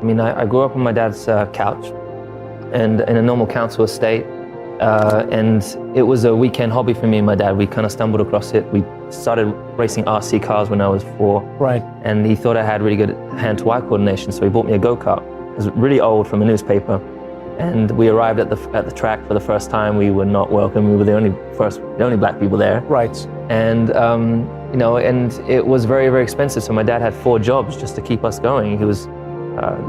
I mean, I grew up on my dad's couch and in a normal council estate. And it was a weekend hobby for me and my dad. We kind of stumbled across it. We started racing RC cars when I was 4. Right. And he thought I had really good hand-to-eye coordination, so he bought me a go-kart. It was really old from a newspaper. And we arrived at the track for the first time. We were not welcome. We were the only black people there. Right. And you know, and it was very, very expensive. So my dad had 4 jobs just to keep us going. He was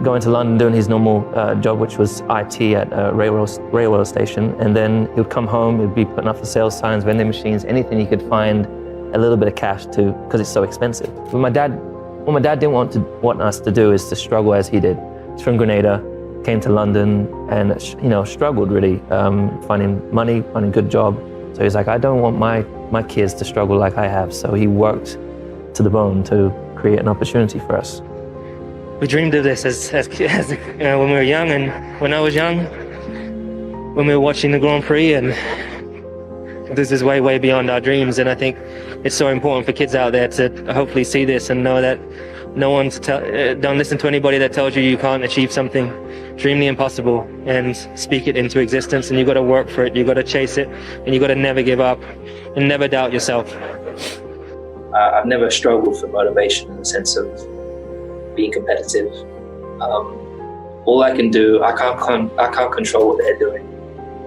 going to London doing his normal job, which was IT at a railway station. And then he would come home, he'd be putting up for sales signs, vending machines, anything he could find a little bit of cash to, because it's so expensive. But what my dad didn't want us to do is to struggle as he did. He's from Grenada, came to London and, you know, struggled really, finding money, finding a good job. So he's like, I don't want my kids to struggle like I have. So he worked to the bone to create an opportunity for us. We dreamed of this as when we were young, and when I was young, when we were watching the Grand Prix, and this is way, way beyond our dreams. And I think it's so important for kids out there to hopefully see this and know that don't listen to anybody that tells you you can't achieve something. Dream the impossible and speak it into existence, and you got to work for it, you got to chase it, and you got to never give up and never doubt yourself. I've never struggled for motivation in the sense of being competitive. All I can do, I can't control what they're doing,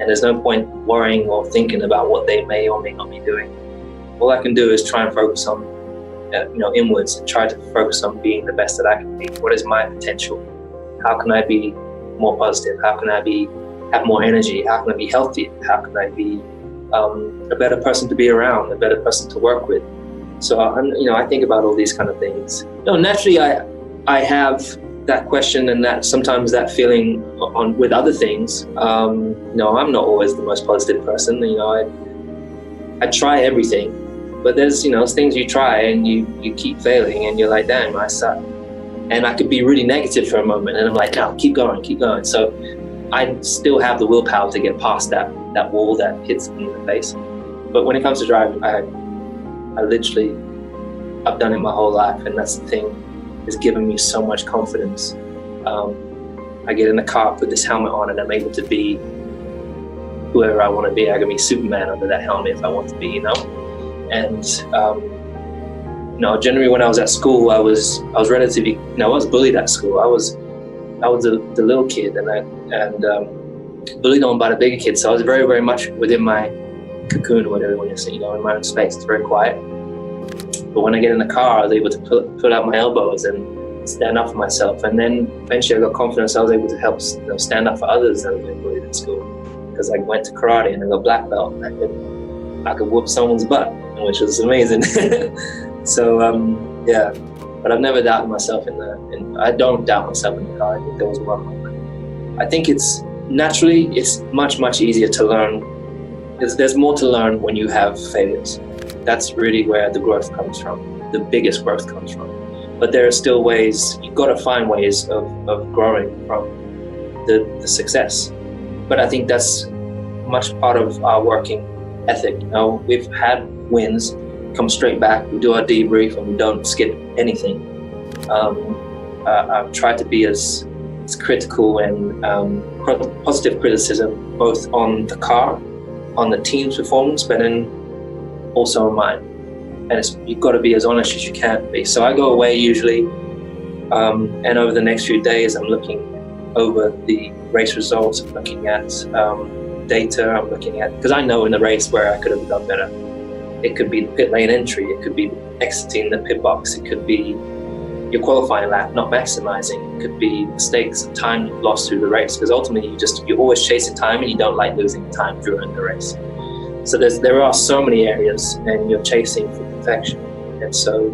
and there's no point worrying or thinking about what they may or may not be doing. All I can do is try and focus on, inwards, and try to focus on being the best that I can be. What is my potential? How can I be more positive? How can I have more energy? How can I be healthy? How can I be a better person to be around, a better person to work with? So I think about all these kind of things. Naturally, I have that question and that sometimes that feeling with other things. I'm not always the most positive person. I try everything, but there's things you try and you keep failing and you're like, damn, I suck. And I could be really negative for a moment and I'm like, no, keep going. So I still have the willpower to get past that wall that hits me in the face. But when it comes to driving, I've done it my whole life, and that's the thing. It's given me so much confidence. I get in the car, put this helmet on, and I'm able to be whoever I want to be. I can be Superman under that helmet if I want to be, And generally when I was at school, I was relatively, I was bullied at school. I was the little kid, and bullied on by the bigger kids. So I was very, very much within my cocoon, or whatever you want to say, in my own space. It's very quiet. But when I get in the car, I was able to put out my elbows and stand up for myself. And then eventually I got confidence. I was able to help stand up for others that were being bullied in school, because I went to karate and I got black belt. And I could whoop someone's butt, which was amazing. So but I've never doubted myself I don't doubt myself in the car. I think there was one moment. I think it's much, much easier to learn. There's more to learn when you have failures. That's really where the growth comes from. The biggest growth comes from. But there are still ways, you've got to find ways of growing from the success. But I think that's much part of our working ethic. We've had wins, come straight back, we do our debrief and we don't skip anything. I've tried to be as critical and positive criticism, both on the car, on the team's performance, but then also on mine. And you've got to be as honest as you can be. So I go away usually, and over the next few days, I'm looking over the race results, I'm looking at data, I'm looking at, because I know in the race where I could have done better. It could be the pit lane entry, it could be exiting the pit box, it could be your qualifying lap not maximizing, it could be mistakes of time you've lost through the race, because ultimately you're always chasing time and you don't like losing time during the race. So there are so many areas and you're chasing for perfection. And so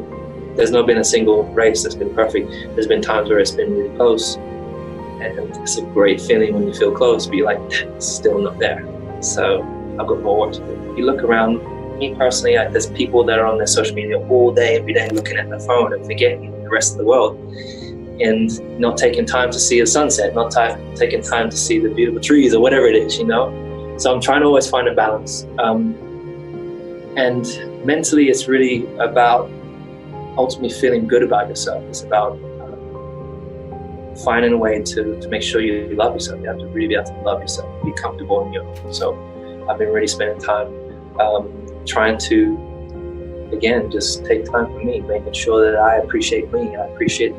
there's not been a single race that's been perfect. There's been times where it's been really close, and it's a great feeling when you feel close, but you're like, it's still not there. So I've got more work to do. You look around, me personally, there's people that are on their social media all day, every day, looking at their phone and forgetting the rest of the world, and not taking time to see a sunset, not taking time to see the beautiful trees or whatever it is, So I'm trying to always find a balance. And mentally, it's really about ultimately feeling good about yourself. It's about finding a way to make sure you love yourself. You have to really be able to love yourself, be comfortable in your own. So I've been really spending time trying to, again, just take time for me, making sure that I appreciate me. I appreciate,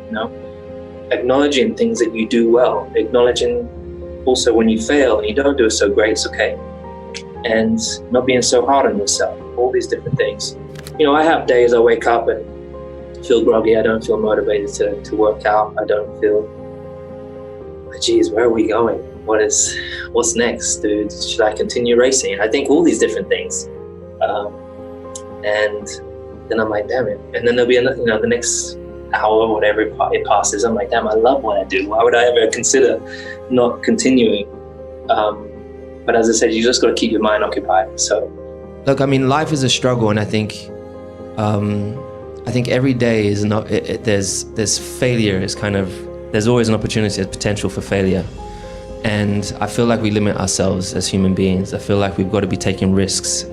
acknowledging things that you do well, acknowledging also when you fail and you don't do it so great, it's okay. And not being so hard on yourself, all these different things. I have days I wake up and feel groggy, I don't feel motivated to work out, I don't feel, geez, where are we going? What's next, dude? Should I continue racing? I think all these different things. And then I'm like, damn it. And then there'll be another, the next hour or whatever it passes, I'm like, damn, I love what I do. Why would I ever consider not continuing? But as I said, you just got to keep your mind occupied. So, look, life is a struggle, and I think every day is not. There's failure. Is kind of, there's always an opportunity, there's potential for failure, and I feel like we limit ourselves as human beings. I feel like we've got to be taking risks.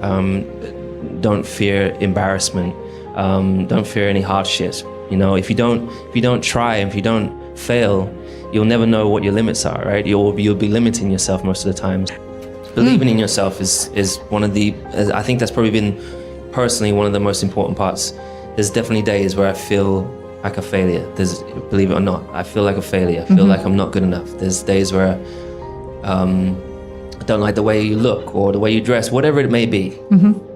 Don't fear embarrassment. Don't fear any hardships. If you don't try, if you don't fail, you'll never know what your limits are, right? You'll be limiting yourself most of the time. Believing in yourself is one of the, I think that's probably been personally one of the most important parts. There's definitely days where I feel like a failure. Believe it or not, I feel like a failure. I feel like I'm not good enough. There's days where I don't like the way you look or the way you dress, whatever it may be.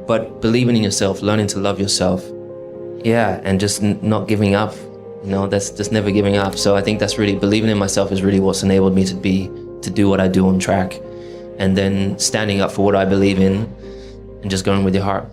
But believing in yourself, learning to love yourself, and just not giving up. That's just never giving up. So I think that's really, believing in myself is really what's enabled me to do what I do on track, and then standing up for what I believe in and just going with your heart.